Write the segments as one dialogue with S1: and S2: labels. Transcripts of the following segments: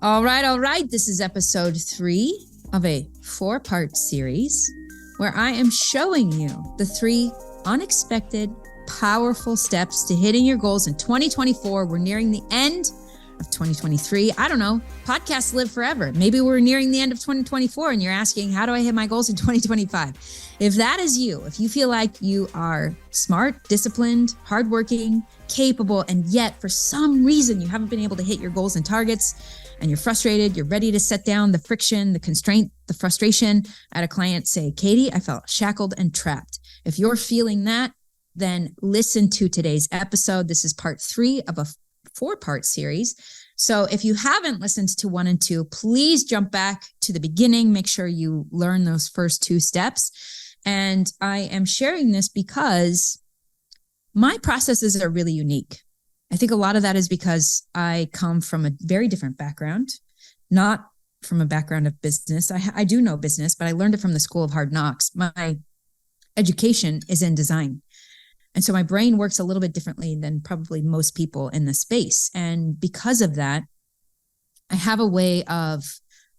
S1: All right, all right. This is episode 3 of a 4-part series where I am showing you the 3 unexpected, powerful steps to hitting your goals in 2024. We're nearing the end of 2023. I don't know. Podcasts live forever. Maybe we're nearing the end of 2024 and you're asking, how do I hit my goals in 2025? If that is you, if you feel like you are smart, disciplined, hardworking, capable, and yet for some reason you haven't been able to hit your goals and targets, and you're frustrated, you're ready to set down the friction, the constraint, the frustration. I had a client say, Katie, I felt shackled and trapped. If you're feeling that, then listen to today's episode. This is part 3 of a 4-part series. So if you haven't listened to 1 and 2, please jump back to the beginning. Make sure you learn those first 2 steps. And I am sharing this because my processes are really unique. I think a lot of that is because I come from a very different background, not from a background of business. I do know business, but I learned it from the School of Hard Knocks. My education is in design. And so my brain works a little bit differently than probably most people in the space. And because of that, I have a way of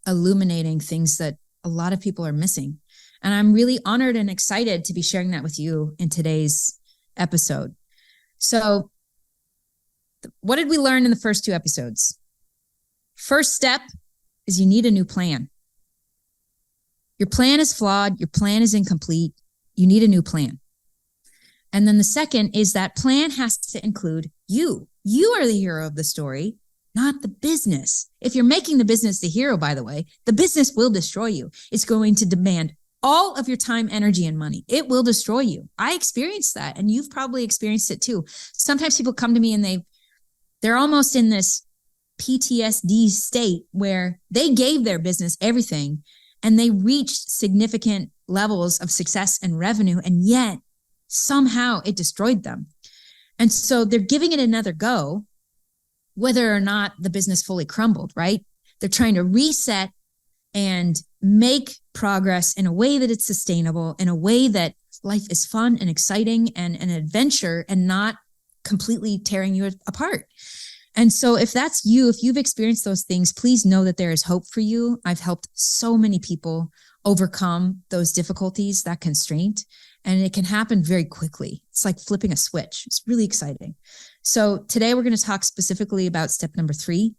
S1: illuminating things that a lot of people are missing. And I'm really honored and excited to be sharing that with you in today's episode. So what did we learn in the first 2 episodes? First step is you need a new plan. Your plan is flawed. Your plan is incomplete. You need a new plan. And then the second is that plan has to include you. You are the hero of the story, not the business. If you're making the business the hero, by the way, the business will destroy you. It's going to demand all of your time, energy, and money. It will destroy you. I experienced that, and you've probably experienced it too. Sometimes people come to me and they're almost in this PTSD state where they gave their business everything and they reached significant levels of success and revenue, and yet somehow it destroyed them. And so they're giving it another go, whether or not the business fully crumbled, right? They're trying to reset and make progress in a way that it's sustainable, in a way that life is fun and exciting and an adventure and not completely tearing you apart. And so if that's you, if you've experienced those things, please know that there is hope for you. I've helped so many people overcome those difficulties, that constraint, and it can happen very quickly. It's like flipping a switch. It's really exciting. So today we're going to talk specifically about step number 3.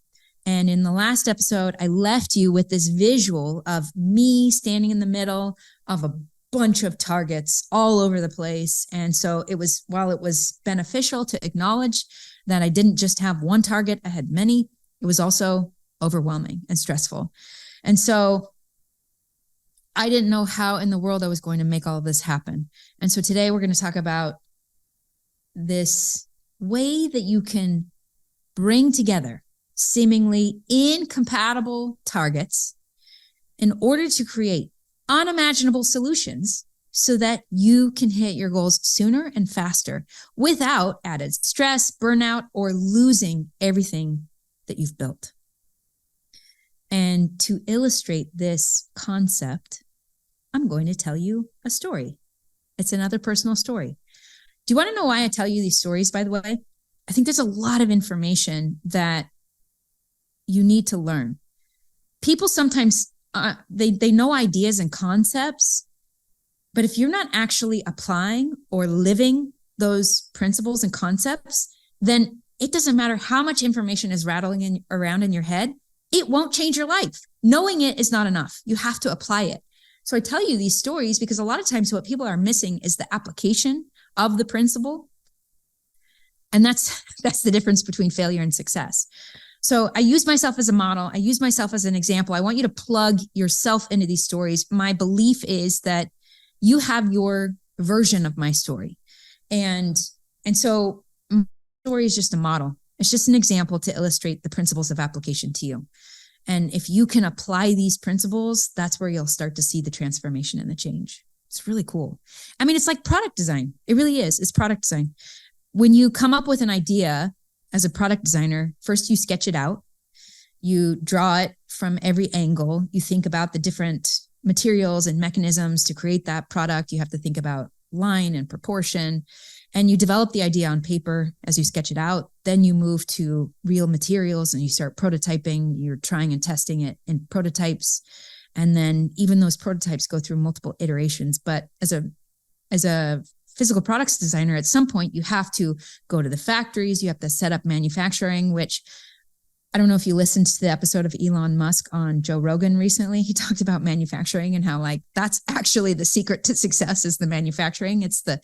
S1: And in the last episode, I left you with this visual of me standing in the middle of a bunch of targets all over the place. And so while it was beneficial to acknowledge that I didn't just have one target, I had many, it was also overwhelming and stressful. And so I didn't know how in the world I was going to make all of this happen. And so today we're going to talk about this way that you can bring together seemingly incompatible targets in order to create unimaginable solutions so that you can hit your goals sooner and faster without added stress, burnout, or losing everything that you've built. And to illustrate this concept, I'm going to tell you a story. It's another personal story. Do you want to know why I tell you these stories, by the way? I think there's a lot of information that you need to learn. People sometimes they know ideas and concepts, but if you're not actually applying or living those principles and concepts, then it doesn't matter how much information is rattling around in your head. It won't change your life. Knowing it is not enough. You have to apply it. So I tell you these stories because a lot of times what people are missing is the application of the principle. And that's the difference between failure and success. So I use myself as a model. I use myself as an example. I want you to plug yourself into these stories. My belief is that you have your version of my story. And so my story is just a model. It's just an example to illustrate the principles of application to you. And if you can apply these principles, that's where you'll start to see the transformation and the change. It's really cool. I mean, it's like product design. It really is. It's product design. When you come up with an idea as a product designer, first you sketch it out. You draw it from every angle. You think about the different materials and mechanisms to create that product. You have to think about line and proportion. And you develop the idea on paper as you sketch it out. Then you move to real materials and you start prototyping. You're trying and testing it in prototypes. And then even those prototypes go through multiple iterations. But as a physical products designer, at some point you have to go to the factories, you have to set up manufacturing, which I don't know if you listened to the episode of Elon Musk on Joe Rogan recently. He talked about manufacturing and how like that's actually the secret to success is the manufacturing. It's the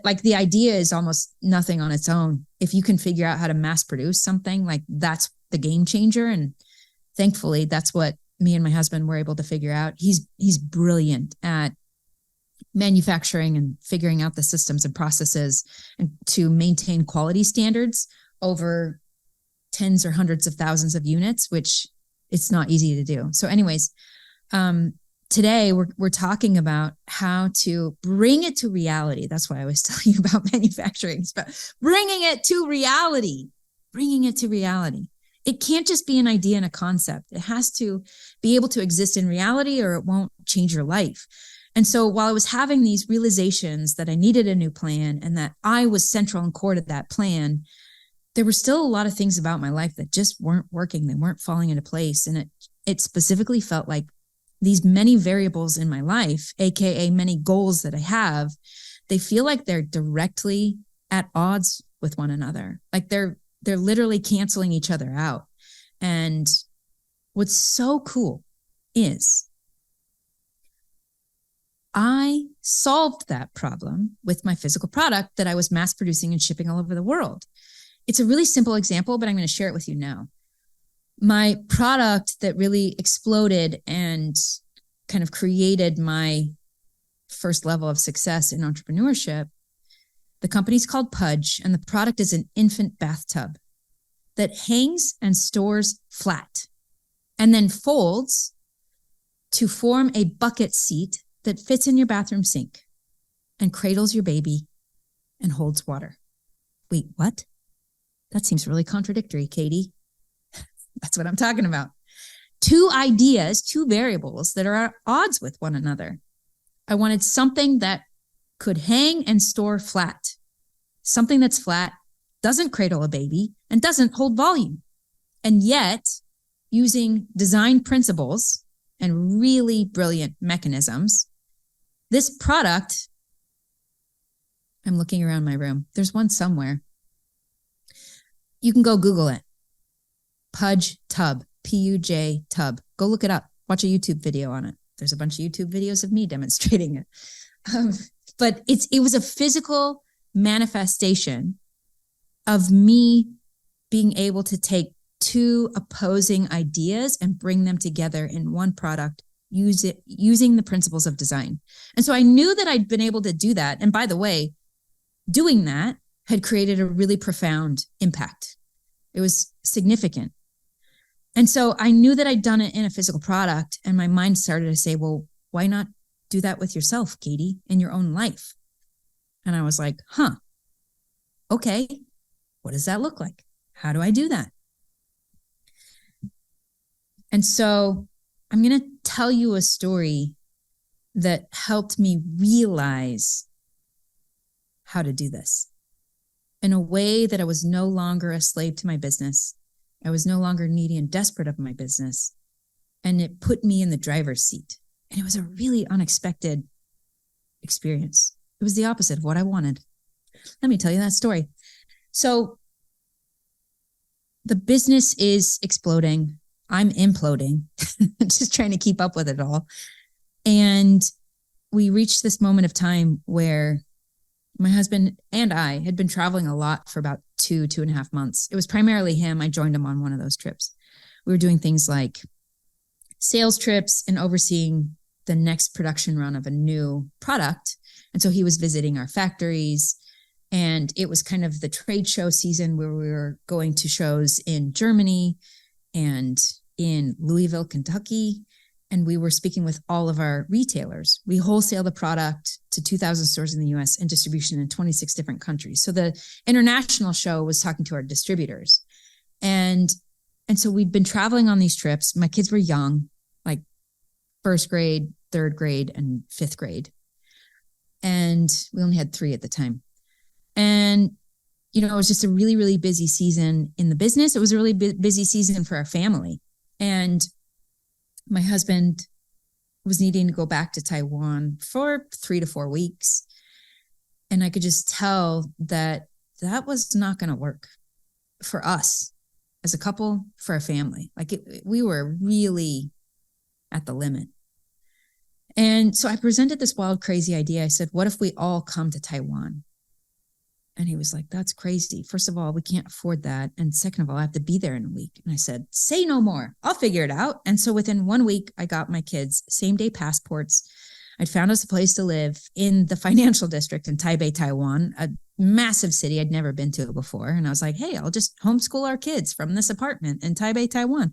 S1: like the idea is almost nothing on its own. If you can figure out how to mass produce something, like that's the game changer. And thankfully that's what me and my husband were able to figure out. He's brilliant at manufacturing and figuring out the systems and processes and to maintain quality standards over tens or hundreds of thousands of units, which it's not easy to do. So anyways, today we're talking about how to bring it to reality. That's why I was telling you about manufacturing, but bringing it to reality. It can't just be an idea and a concept. It has to be able to exist in reality or it won't change your life. And so while I was having these realizations that I needed a new plan and that I was central and core to that plan, there were still a lot of things about my life that just weren't working. They weren't falling into place. And it specifically felt like these many variables in my life, AKA many goals that I have, they feel like they're directly at odds with one another. Like they're literally canceling each other out. And what's so cool is I solved that problem with my physical product that I was mass producing and shipping all over the world. It's a really simple example, but I'm going to share it with you now. My product that really exploded and kind of created my first level of success in entrepreneurship, the company's called Pudge, and the product is an infant bathtub that hangs and stores flat and then folds to form a bucket seat that fits in your bathroom sink and cradles your baby and holds water. Wait, what? That seems really contradictory, Katie. That's what I'm talking about. Two ideas, two variables that are at odds with one another. I wanted something that could hang and store flat. Something that's flat, doesn't cradle a baby, and doesn't hold volume. And yet, using design principles and really brilliant mechanisms, this product, I'm looking around my room. There's one somewhere. You can go Google it. Pudge tub, P-U-J tub. Go look it up. Watch a YouTube video on it. There's a bunch of YouTube videos of me demonstrating it. But it was a physical manifestation of me being able to take two opposing ideas and bring them together in one product, using the principles of design. And so I knew that I'd been able to do that. And by the way, doing that had created a really profound impact. It was significant. And so I knew that I'd done it in a physical product, and my mind started to say, well, why not do that with yourself, Katie, in your own life? And I was like, okay, what does that look like? How do I do that? And so I'm going to tell you a story that helped me realize how to do this in a way that I was no longer a slave to my business. I was no longer needy and desperate of my business. And it put me in the driver's seat. And it was a really unexpected experience. It was the opposite of what I wanted. Let me tell you that story. So the business is exploding. I'm imploding, just trying to keep up with it all. And we reached this moment of time where my husband and I had been traveling a lot for about 2.5 months. It was primarily him. I joined him on one of those trips. We were doing things like sales trips and overseeing the next production run of a new product. And so he was visiting our factories, and it was kind of the trade show season where we were going to shows in Germany and in Louisville, Kentucky. And we were speaking with all of our retailers. We wholesale the product to 2,000 stores in the US and distribution in 26 different countries. So the international show was talking to our distributors. And so we'd been traveling on these trips. My kids were young, like first grade, third grade, and fifth grade. And we only had 3 at the time. And, it was just a really, really busy season in the business. It was a really busy season for our family. And my husband was needing to go back to Taiwan for 3 to 4 weeks. And I could just tell that was not going to work for us as a couple, for a family. We were really at the limit. And so I presented this wild, crazy idea. I said, what if we all come to Taiwan? And he was like, that's crazy. First of all, we can't afford that. And second of all, I have to be there in a week. And I said, say no more. I'll figure it out. And so within 1 week, I got my kids same day passports. I'd found us a place to live in the financial district in Taipei, Taiwan, a massive city I'd never been to before. And I was like, hey, I'll just homeschool our kids from this apartment in Taipei, Taiwan.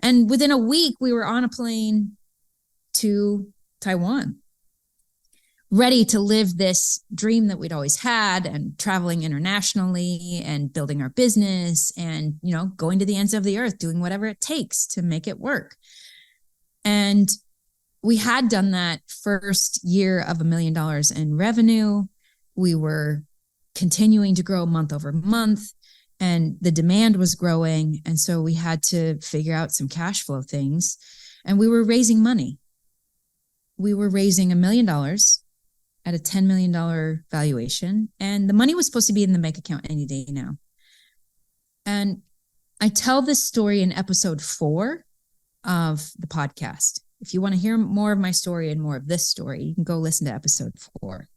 S1: And within a week, we were on a plane to Taiwan, ready to live this dream that we'd always had, and traveling internationally and building our business and, going to the ends of the earth, doing whatever it takes to make it work. And we had done that first year of $1 million in revenue. We were continuing to grow month over month, and the demand was growing. And so we had to figure out some cash flow things, and we were raising money. We were raising $1 million at a $10 million valuation. And the money was supposed to be in the bank account any day now. And I tell this story in episode 4 of the podcast. If you want to hear more of my story and more of this story, you can go listen to episode 4.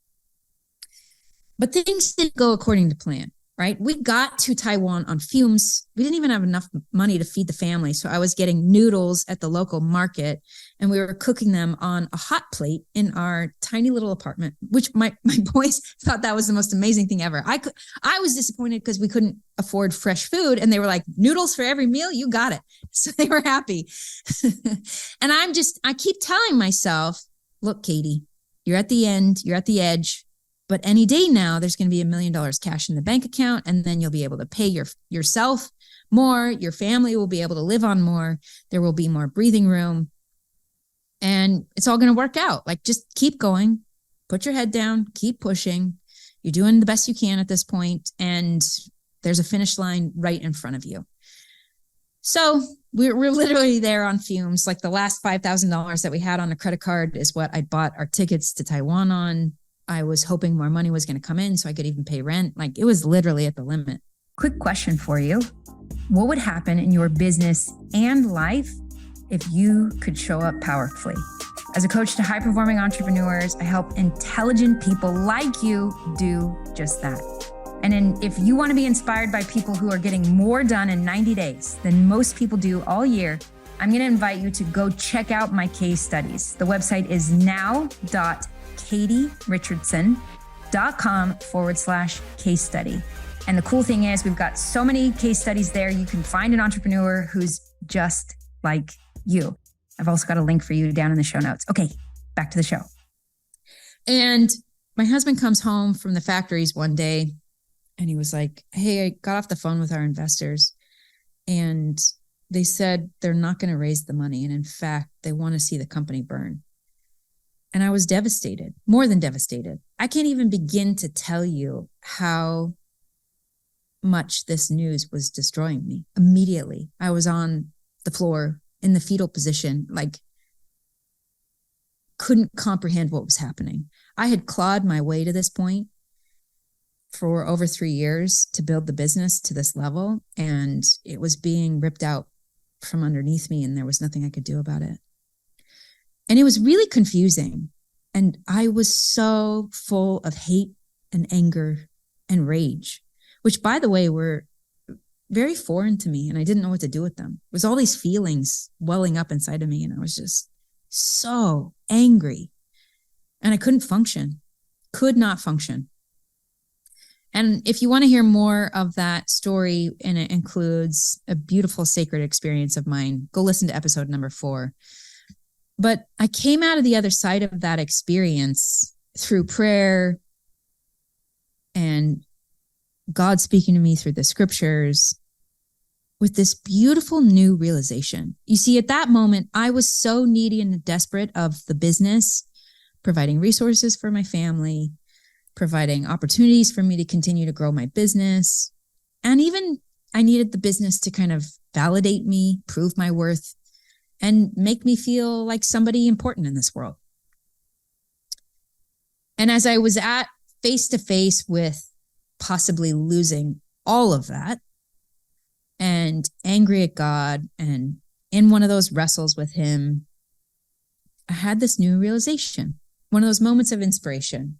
S1: But things didn't go according to plan, right? We got to Taiwan on fumes. We didn't even have enough money to feed the family. So I was getting noodles at the local market, and we were cooking them on a hot plate in our tiny little apartment, which my boys thought that was the most amazing thing ever. I was disappointed because we couldn't afford fresh food, and they were like, noodles for every meal, you got it. So they were happy. And I keep telling myself, look, Katie, you're at the end, you're at the edge. But any day now, there's going to be $1 million cash in the bank account, and then you'll be able to pay yourself more. Your family will be able to live on more. There will be more breathing room, and it's all going to work out. Just keep going, put your head down, keep pushing. You're doing the best you can at this point, and there's a finish line right in front of you. So we're literally there on fumes. The last $5,000 that we had on a credit card is what I bought our tickets to Taiwan on. I was hoping more money was going to come in so I could even pay rent. It was literally at the limit. Quick question for you. What would happen in your business and life if you could show up powerfully? As a coach to high-performing entrepreneurs, I help intelligent people like you do just that. And if you want to be inspired by people who are getting more done in 90 days than most people do all year, I'm going to invite you to go check out my case studies. The website is now.katierichardsson.com/case study. And the cool thing is we've got so many case studies there. You can find an entrepreneur who's just like you. I've also got a link for you down in the show notes. Okay, back to the show. And my husband comes home from the factories one day, and he was like, hey, I got off the phone with our investors, and they said they're not going to raise the money. And in fact, they want to see the company burn. And I was devastated, more than devastated. I can't even begin to tell you how much this news was destroying me. Immediately, I was on the floor in the fetal position, couldn't comprehend what was happening. I had clawed my way to this point for over 3 years to build the business to this level, and it was being ripped out from underneath me, and there was nothing I could do about it. And it was really confusing. And I was so full of hate and anger and rage, which, by the way, were very foreign to me. And I didn't know what to do with them. It was all these feelings welling up inside of me. And I was just so angry. And I could not function. And if you want to hear more of that story, and it includes a beautiful sacred experience of mine, go listen to episode number 4. But I came out of the other side of that experience through prayer and God speaking to me through the scriptures with this beautiful new realization. You see, at that moment, I was so needy and desperate of the business, providing resources for my family, providing opportunities for me to continue to grow my business. And even I needed the business to kind of validate me, prove my worth, and make me feel like somebody important in this world. And as I was at face to face with possibly losing all of that and angry at God and in one of those wrestles with him, I had this new realization, one of those moments of inspiration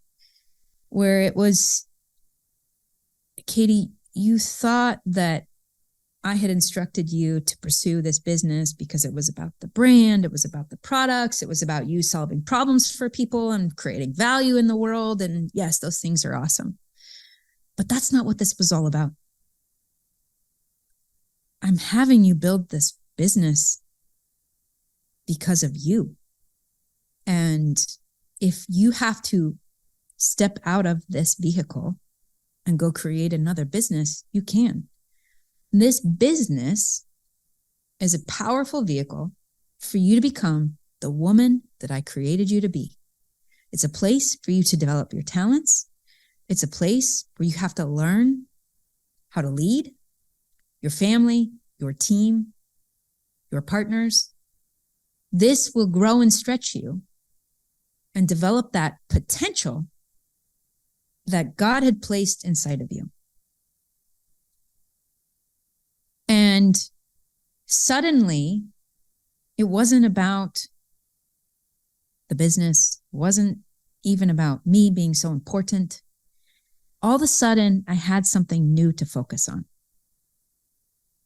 S1: where it was, Katie, you thought that I had instructed you to pursue this business because it was about the brand, it was about the products, it was about you solving problems for people and creating value in the world. And yes, those things are awesome. But that's not what this was all about. I'm having you build this business because of you. And if you have to step out of this vehicle and go create another business, you can. This business is a powerful vehicle for you to become the woman that I created you to be. It's a place for you to develop your talents. It's a place where you have to learn how to lead your family, your team, your partners. This will grow and stretch you and develop that potential that God had placed inside of you. And suddenly, it wasn't about the business. It wasn't even about me being so important. All of a sudden, I had something new to focus on.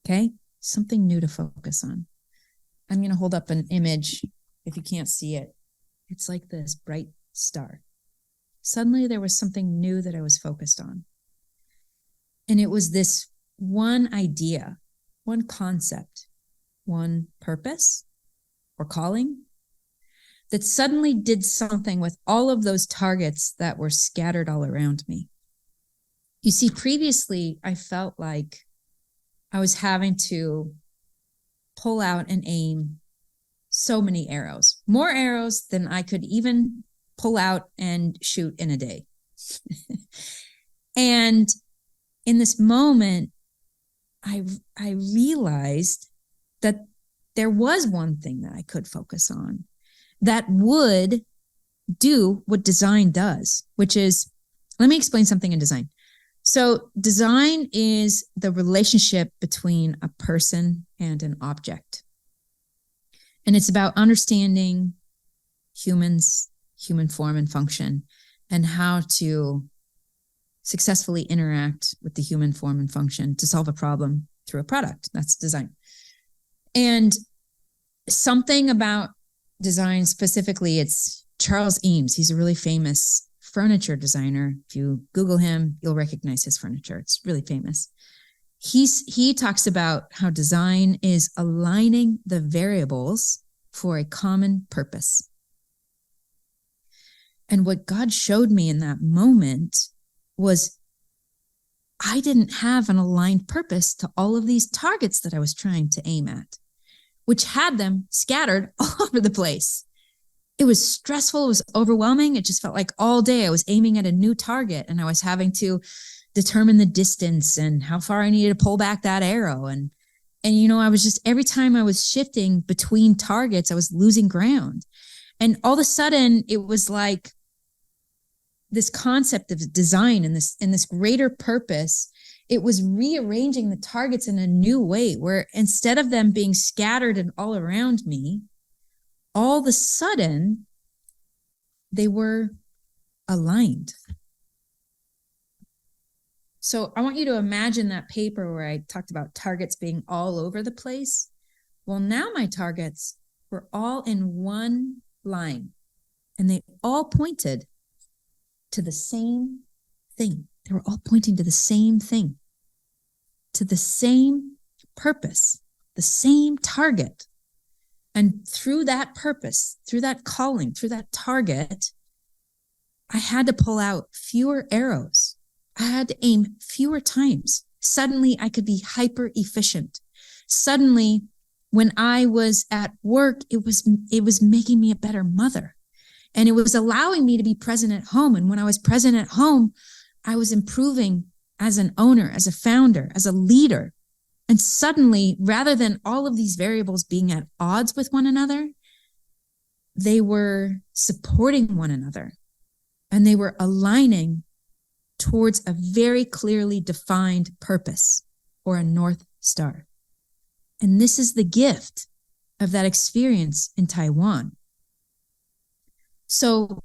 S1: Okay? Something new to focus on. I'm going to hold up an image if you can't see it. It's like this bright star. Suddenly, there was something new that I was focused on. And it was this one idea, one concept, one purpose or calling that suddenly did something with all of those targets that were scattered all around me. You see, previously, I felt like I was having to pull out and aim so many arrows, more arrows than I could even pull out and shoot in a day. And in this moment, I realized that there was one thing that I could focus on that would do what design does, which is, let me explain something in design. So design is the relationship between a person and an object. And it's about understanding humans, human form and function, and how to successfully interact with the human form and function to solve a problem through a product. That's design. And something about design specifically, it's Charles Eames. He's a really famous furniture designer. If you Google him, you'll recognize his furniture. It's really famous. He talks about how design is aligning the variables for a common purpose. And what God showed me in that moment was I didn't have an aligned purpose to all of these targets that I was trying to aim at, which had them scattered all over the place. It was stressful. It was overwhelming. It just felt like all day I was aiming at a new target and I was having to determine the distance and how far I needed to pull back that arrow. And I was just, every time I was shifting between targets, I was losing ground. And all of a sudden it was like this concept of design and this greater purpose, it was rearranging the targets in a new way where instead of them being scattered and all around me, all of a sudden they were aligned. So I want you to imagine that paper where I talked about targets being all over the place. Well, now my targets were all in one line and they all pointed to the same thing. They were all pointing to the same thing, to the same purpose, the same target. And through that purpose, through that calling, through that target, I had to pull out fewer arrows. I had to aim fewer times. Suddenly I could be hyper efficient. Suddenly, when I was at work, it was making me a better mother. And it was allowing me to be present at home. And when I was present at home, I was improving as an owner, as a founder, as a leader. And suddenly, rather than all of these variables being at odds with one another, they were supporting one another and they were aligning towards a very clearly defined purpose or a North Star. And this is the gift of that experience in Taiwan. So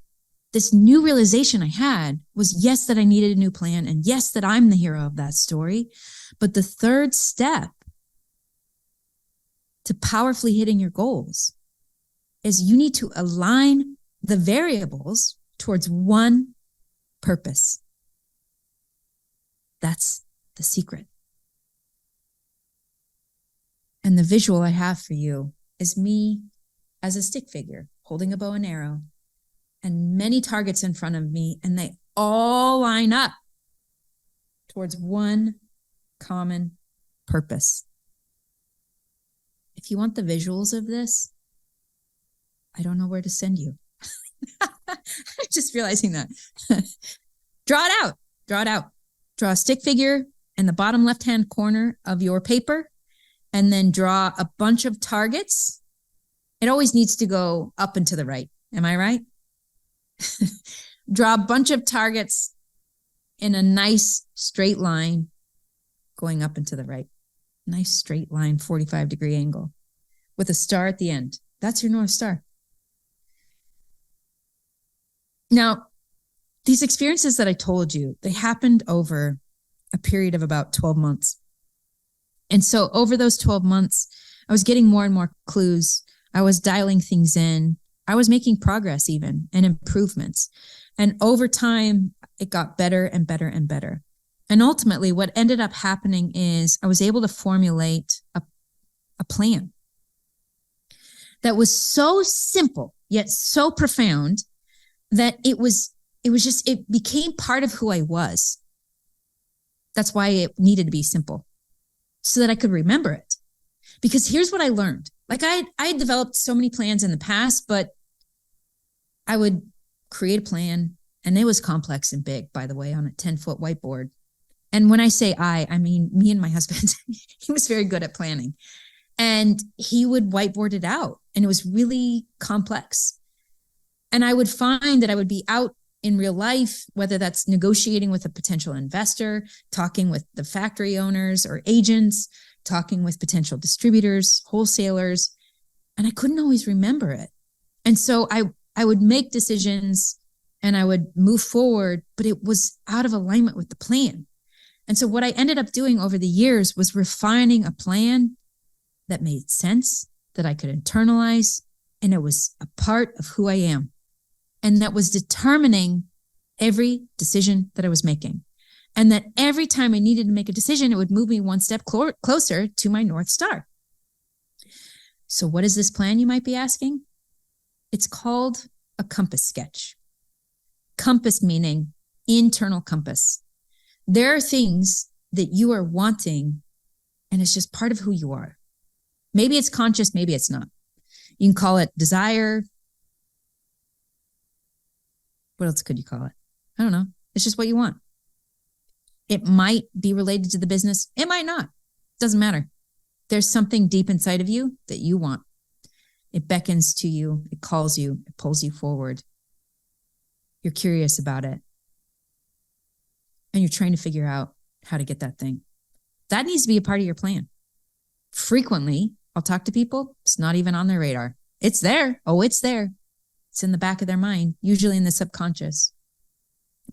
S1: this new realization I had was, yes, that I needed a new plan, and yes, that I'm the hero of that story. But the third step to powerfully hitting your goals is you need to align the variables towards one purpose. That's the secret. And the visual I have for you is me as a stick figure holding a bow and arrow and many targets in front of me, and they all line up towards one common purpose. If you want the visuals of this, I don't know where to send you. I'm just realizing that. Draw it out. Draw it out. Draw a stick figure in the bottom left-hand corner of your paper, and then draw a bunch of targets. It always needs to go up and to the right. Am I right? Draw a bunch of targets in a nice straight line going up and to the right. Nice straight line, 45-degree angle with a star at the end. That's your North Star. Now, these experiences that I told you, they happened over a period of about 12 months. And so over those 12 months, I was getting more and more clues. I was dialing things in. I was making progress even and improvements. And over time, it got better and better and better. And ultimately, what ended up happening is I was able to formulate a plan that was so simple, yet so profound that it became part of who I was. That's why it needed to be simple, so that I could remember it. Because here's what I learned. Like I had developed so many plans in the past, but I would create a plan, and it was complex and big, by the way, on a 10-foot whiteboard. And when I say I mean me and my husband. He was very good at planning. And he would whiteboard it out, and it was really complex. And I would find that I would be out in real life, whether that's negotiating with a potential investor, talking with the factory owners or agents, talking with potential distributors, wholesalers, and I couldn't always remember it. And so I would make decisions and I would move forward, but it was out of alignment with the plan. And so what I ended up doing over the years was refining a plan that made sense, that I could internalize, and it was a part of who I am. And that was determining every decision that I was making. And that every time I needed to make a decision, it would move me one step closer to my North Star. So what is this plan, you might be asking? It's called a compass sketch. Compass meaning internal compass. There are things that you are wanting, and it's just part of who you are. Maybe it's conscious, maybe it's not. You can call it desire. What else could you call it? I don't know. It's just what you want. It might be related to the business. It might not. Doesn't matter. There's something deep inside of you that you want. It beckons to you. It calls you. It pulls you forward. You're curious about it. And you're trying to figure out how to get that thing. That needs to be a part of your plan. Frequently, I'll talk to people. It's not even on their radar. It's there. Oh, it's there. It's in the back of their mind, usually in the subconscious,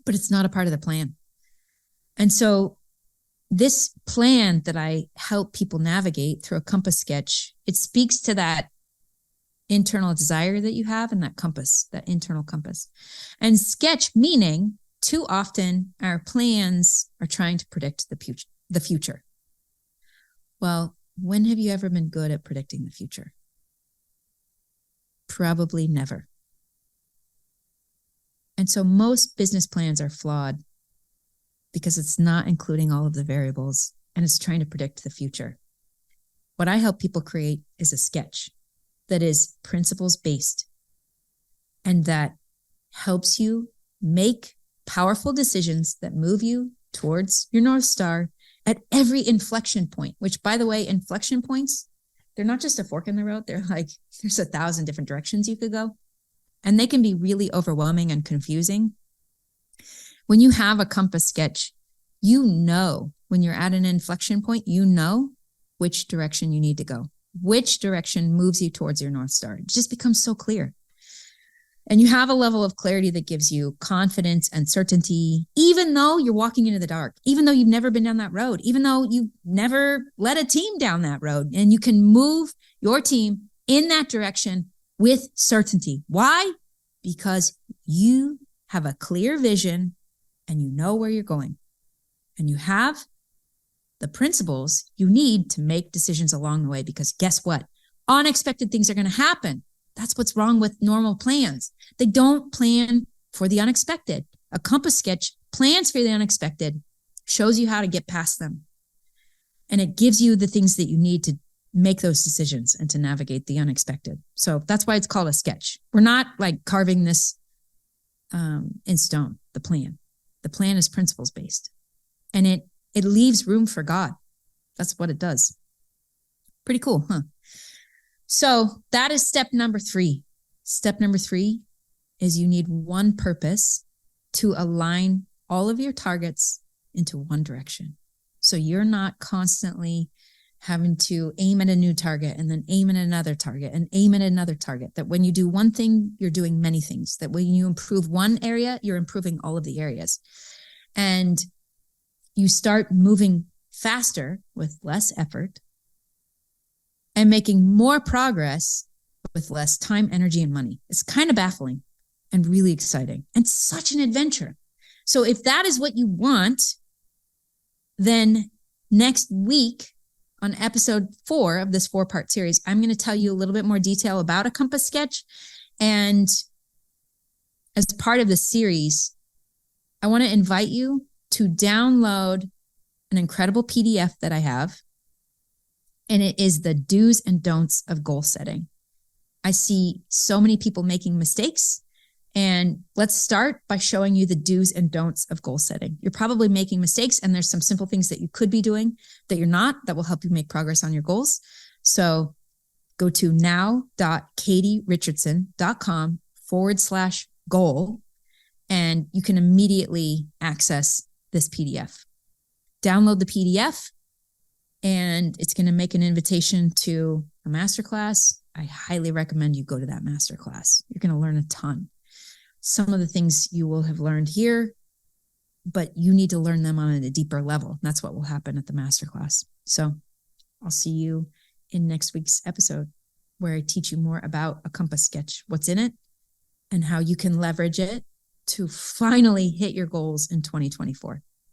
S1: but it's not a part of the plan. And so this plan that I help people navigate through a compass sketch, it speaks to that internal desire that you have and that compass, that internal compass. And sketch meaning too often our plans are trying to predict the future. Well, when have you ever been good at predicting the future? Probably never. And so most business plans are flawed because it's not including all of the variables and it's trying to predict the future. What I help people create is a sketch that is principles based and that helps you make powerful decisions that move you towards your North Star at every inflection point, which, by the way, inflection points, they're not just a fork in the road. They're like, there's 1,000 different directions you could go. And they can be really overwhelming and confusing. When you have a compass sketch, you know, when you're at an inflection point, you know which direction you need to go, which direction moves you towards your North Star. It just becomes so clear. And you have a level of clarity that gives you confidence and certainty, even though you're walking into the dark, even though you've never been down that road, even though you've never led a team down that road, and you can move your team in that direction with certainty. Why? Because you have a clear vision and you know where you're going, and you have the principles you need to make decisions along the way. Because guess what? Unexpected things are going to happen. That's what's wrong with normal plans. They don't plan for the unexpected. A compass sketch plans for the unexpected, shows you how to get past them. And it gives you the things that you need to make those decisions and to navigate the unexpected. So that's why it's called a sketch. We're not like carving this in stone, the plan. The plan is principles based. And it leaves room for God. That's what it does. Pretty cool, huh? So that is step number 3. Step number 3 is you need one purpose to align all of your targets into one direction. So you're not constantly having to aim at a new target and then aim at another target and aim at another target. That when you do one thing, you're doing many things. That when you improve one area, you're improving all of the areas. And you start moving faster with less effort and making more progress with less time, energy, and money. It's kind of baffling and really exciting and such an adventure. So if that is what you want, then next week on episode 4 of this 4-part series, I'm going to tell you a little bit more detail about a compass sketch. And as part of the series, I want to invite you to download an incredible PDF that I have. And it is the do's and don'ts of goal setting. I see so many people making mistakes. And let's start by showing you the do's and don'ts of goal setting. You're probably making mistakes, and there's some simple things that you could be doing that you're not, that will help you make progress on your goals. So go to now.katierichardson.com/goal, and you can immediately access this PDF. Download the PDF, and it's going to make an invitation to a masterclass. I highly recommend you go to that masterclass. You're going to learn a ton. Some of the things you will have learned here, but you need to learn them on a deeper level. That's what will happen at the masterclass. So I'll see you in next week's episode, where I teach you more about a compass sketch, what's in it, and how you can leverage it to finally hit your goals in 2024.